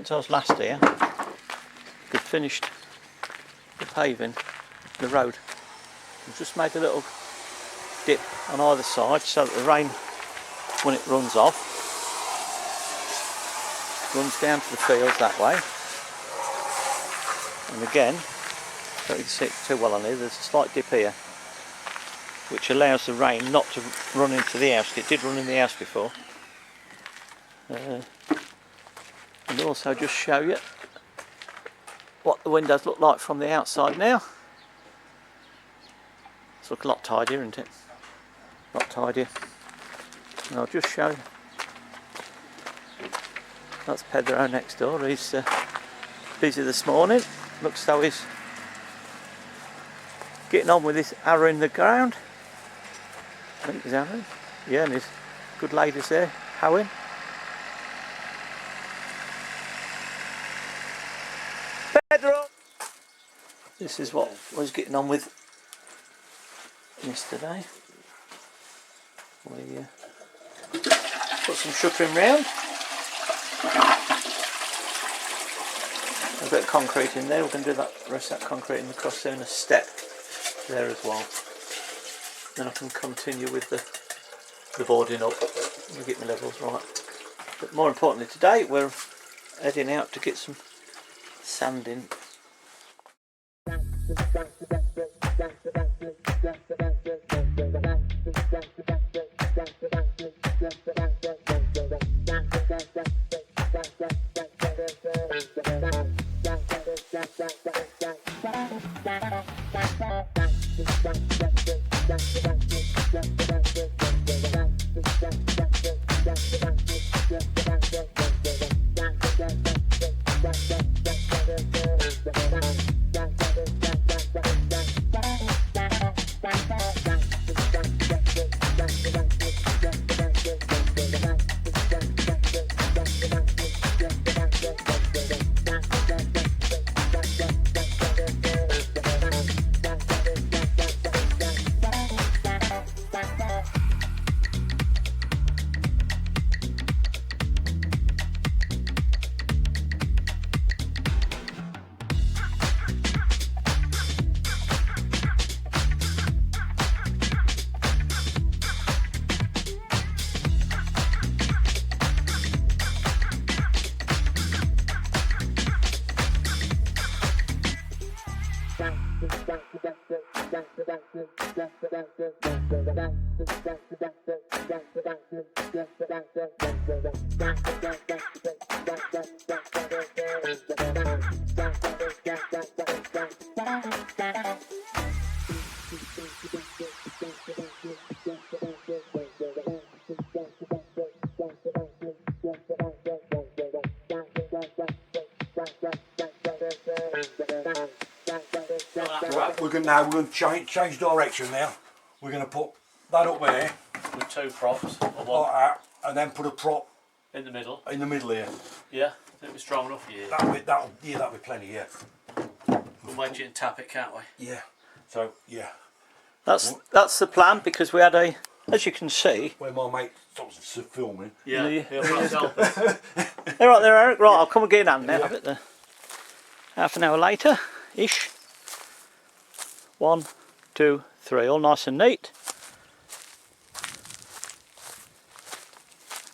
since I was last here, we've finished the paving, the road. We've just made a little dip on either side so that the rain, when it runs off, runs down to the fields that way. And again, don't you can see it too well on here, there's a slight dip here which allows the rain not to run into the house. It did run in the house before. And also just show you what the windows look like from the outside now. It's looking a lot tidier, isn't it? A lot tidier. And I'll just show you. That's Pedro next door. He's busy this morning. Looks as though he's getting on with his harrow in the ground. I think he's harrowing. Yeah, and his good ladies there hoeing. Pedro! This is what I was getting on with yesterday. We put some shuttering round. A bit of concrete in there. We're going to do that rest of that concrete in the cross there and a step there as well. Then I can continue with the boarding up and get my levels right. But more importantly today we're heading out to get some sand in. We're going to change direction now. We're going to put that up there With two props, or one like that, and then put a prop in the middle. in the middle here. Yeah, I think we're strong enough for you. That'll be plenty. Yeah. We'll wedge it and tap it, can't we? Yeah. So yeah. That's the plan, because we had a, as you can see. Where my mate stops filming. Yeah. They're right there, Eric. Right, I'll come and get in hand now. Yeah. A bit there. Half an hour later, ish. 1, 2, 3, all nice and neat.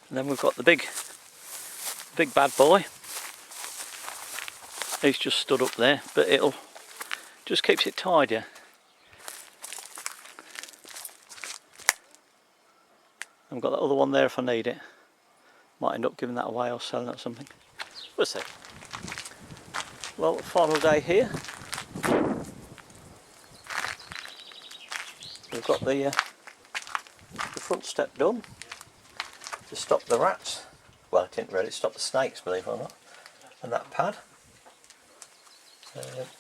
And then we've got the big bad boy. He's just stood up there, but it'll just keeps it tidier. I've got that other one there if I need it. Might end up giving that away or selling it or something. We'll see. Well, final day here. We've got the front step done to stop the rats. Well, it didn't really stop the snakes, believe it or not. And that pad.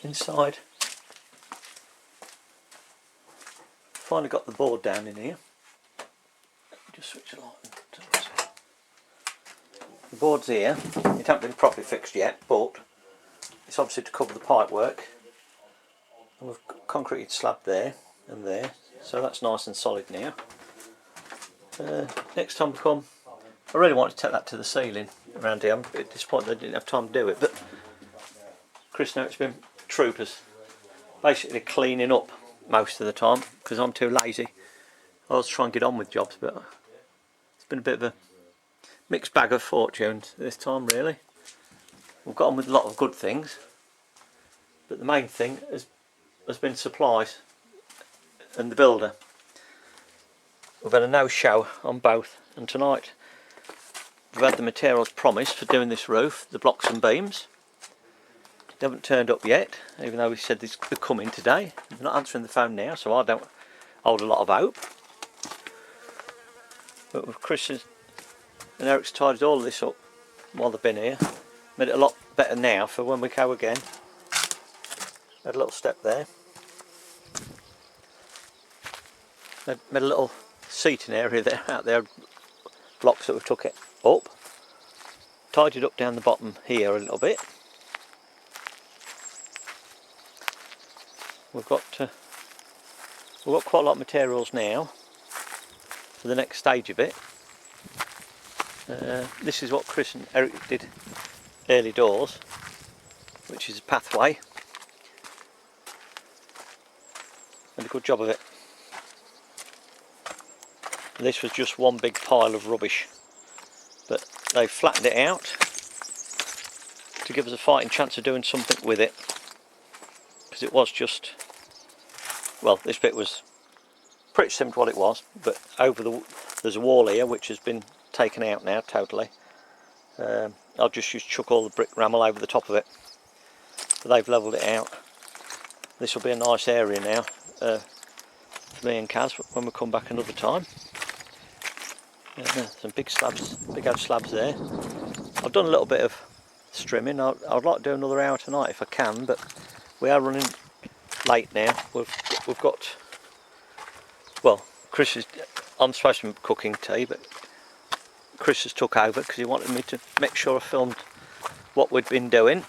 Inside, finally got the board down in here. Just switch the light on. The board's here. It hasn't been properly fixed yet, but it's obviously to cover the pipe work. And we've concreted slab there and there, so that's nice and solid now. Next time we come, I really want to take that to the ceiling around here. I'm a bit disappointed they didn't have time to do it, but Chris and Eric's been troopers, basically cleaning up most of the time because I'm too lazy. I was trying to get on with jobs, but it's been a bit of a mixed bag of fortunes this time, really. We've got on with a lot of good things, but the main thing has been supplies and the builder. We've had a no-show on both, and tonight we've had the materials promised for doing this roof, the blocks and beams. They haven't turned up yet, even though we said they're coming today. They're not answering the phone now, so I don't hold a lot of hope. But with Chris and Eric's tidied all this up while they've been here. Made it a lot better now for when we go again. Had a little step there. Made a little seating area there, out there, blocks that we took it up. Tidied up down the bottom here a little bit. We've got quite a lot of materials now for the next stage of it. This is what Chris and Eric did early doors, which is a pathway. Did a good job of it. And this was just one big pile of rubbish, but they flattened it out to give us a fighting chance of doing something with it, because it was just, well, this bit was pretty similar to what it was, but there's a wall here which has been taken out now totally. I'll just chuck all the brick rammel over the top of it, but they've levelled it out. This will be a nice area now for me and Kaz when we come back another time. Some big slabs, big old slabs there. I've done a little bit of strimming. I'd like to do another hour tonight if I can, but we are running late now. We've got, well, I'm supposed to be cooking tea, but Chris has took over because he wanted me to make sure I filmed what we'd been doing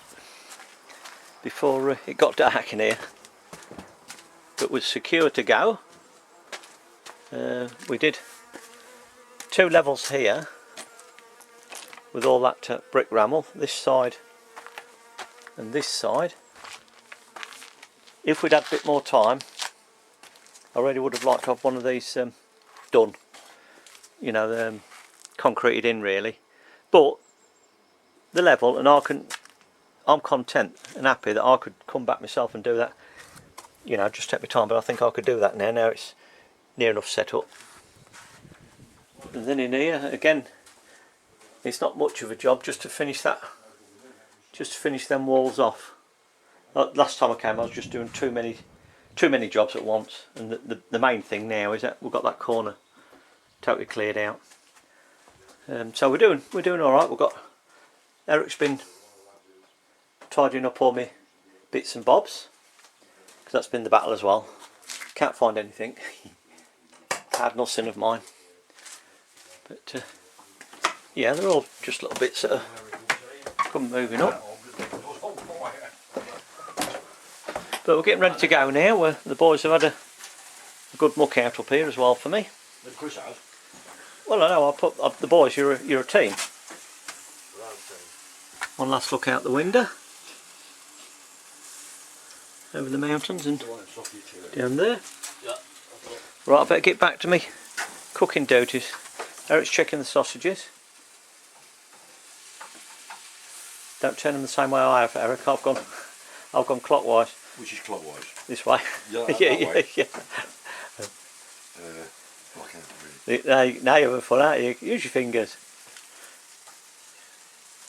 before it got dark in here. But we're secure to go. We did 2 levels here with all that brick rammel, this side and this side. If we'd had a bit more time, I really would have liked to have one of these done, you know, concreted in really, but the level, and I'm content and happy that I could come back myself and do that, you know, just take my time, but I think I could do that now it's near enough set up. And then in here again, it's not much of a job just to finish them walls off. Last time I came I was just doing too many jobs at once, and the main thing now is that we've got that corner totally cleared out. So we're doing all right. We've got Eric's been tidying up all my bits and bobs because that's been the battle as well. Can't find anything. Had nothing of mine. But yeah, they're all just little bits that are come moving up. But we're getting ready to go now. The boys have had a good muck out up here as well for me. Chris has. Well, I know. I put the boys. You're a team. One last look out the window over the mountains and down there. Right, I better get back to me cooking duties. Eric's checking the sausages. Don't turn them the same way I have, Eric. I've gone clockwise. Which is clockwise? This way. Yeah, yeah. Now you're having fun, aren't you? Use your fingers.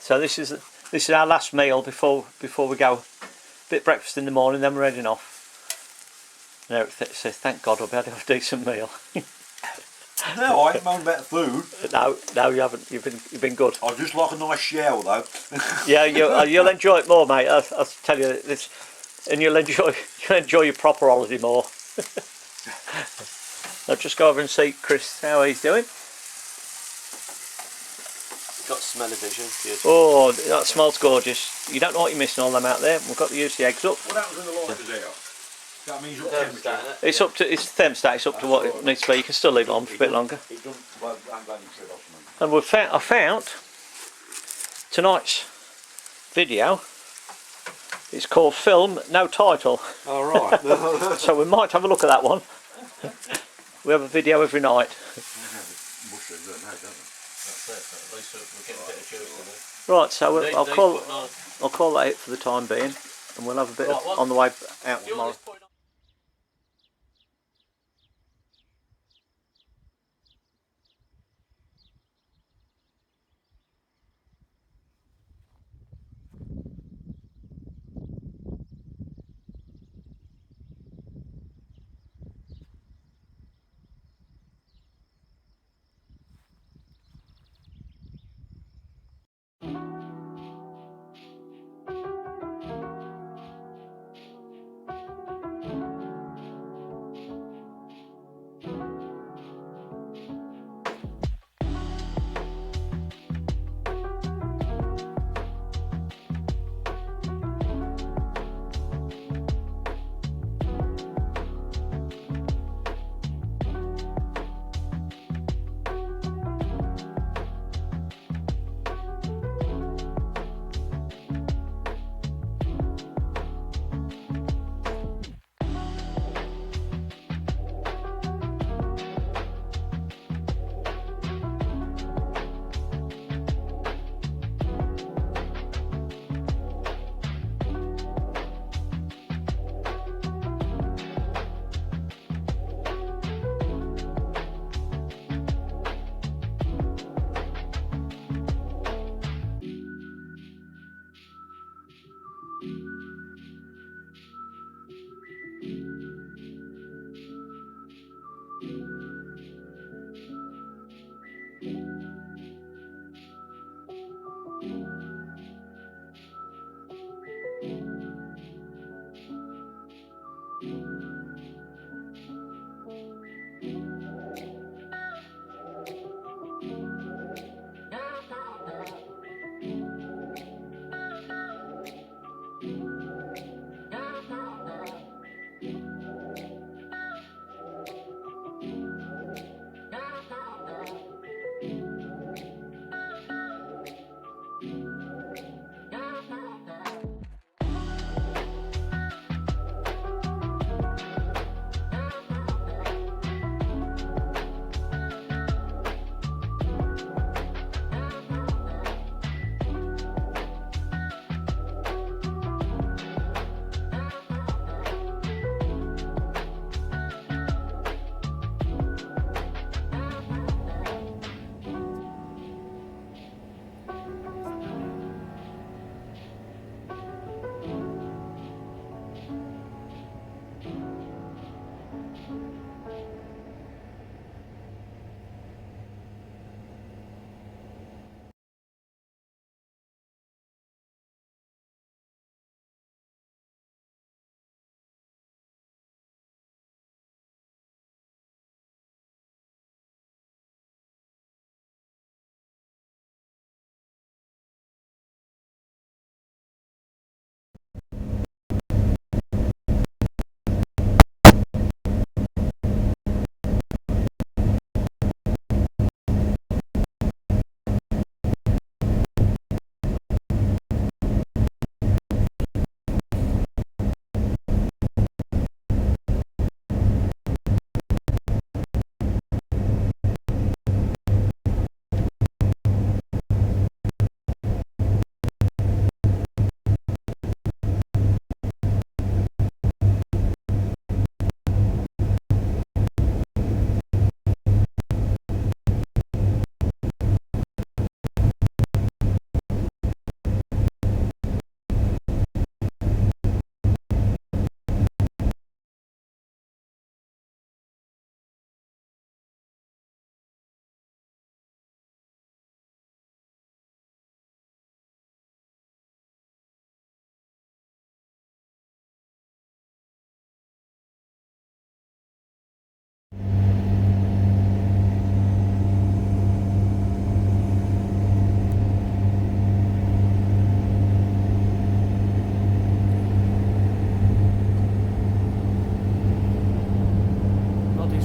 So this is our last meal before we go. Bit breakfast in the morning, then we're heading off. And Eric says, "Thank God, I'll be able to have a decent meal." No, I ain't moaned about the food. No, you haven't. You've been good. I just like a nice shower though. Yeah, you'll enjoy it more, mate. I'll tell you this, and you'll enjoy your proper holiday more. I'll just go over and see Chris how he's doing. Got smell-o-vision. Oh, that smells gorgeous. You don't know what you're missing all them out there. We've got to use the eggs up. What happens when the light is out? That means It's up to thermostat. It's up to what it needs to be. You can still leave it on for a bit longer. And I found tonight's video is called Film No Title. All right. So we might have a look at that one. We have a video every night. Right, so I'll call that it for the time being, and we'll have a bit on the way out tomorrow.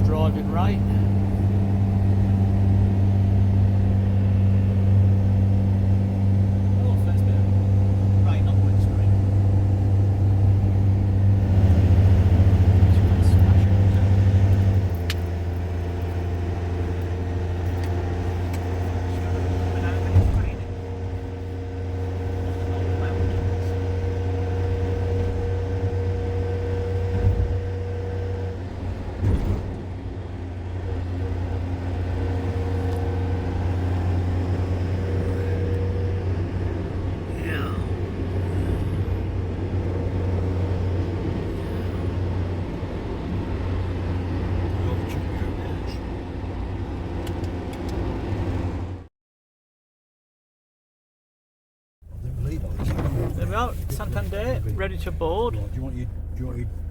driving right. Santander, ready to board. Right, do you want your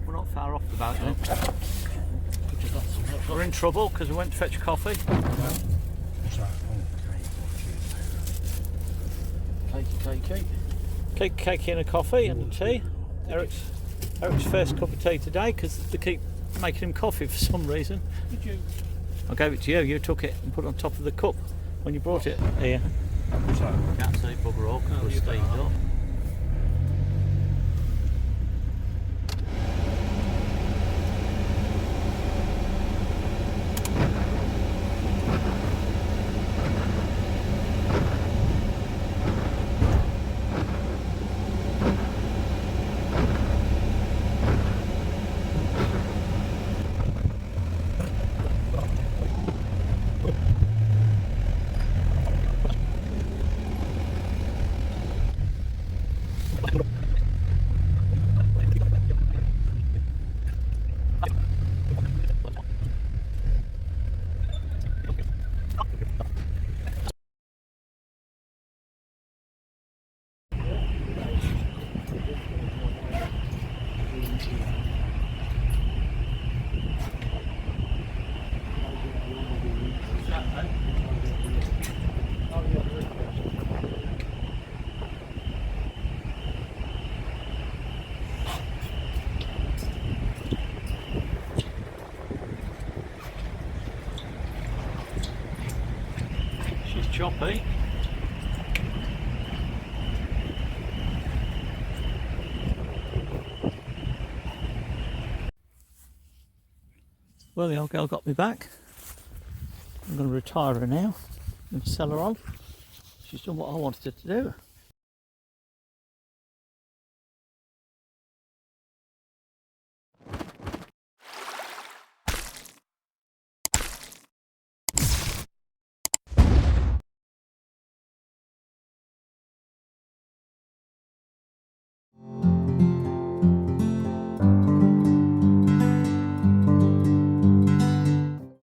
We're not far off the boat now. We're in trouble because we went to fetch coffee. what's that? Oh, Cake and a coffee and a tea. Eric's first cup of tea today because they keep making him coffee for some reason. Did you? I gave it to you. You took it and put it on top of the cup when you brought it here. What's that? Can't see bugger all because we're steamed up. She's choppy. Well, the old girl got me back. I'm going to retire her now and sell her on. She's done what I wanted her to do.